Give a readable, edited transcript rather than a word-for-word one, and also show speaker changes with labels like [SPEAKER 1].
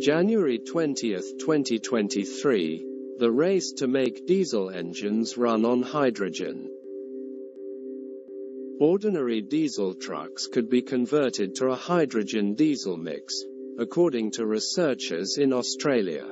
[SPEAKER 1] January 20, 2023, the race to make diesel engines run on hydrogen. Ordinary diesel trucks could be converted to a hydrogen diesel mix, according to researchers in Australia.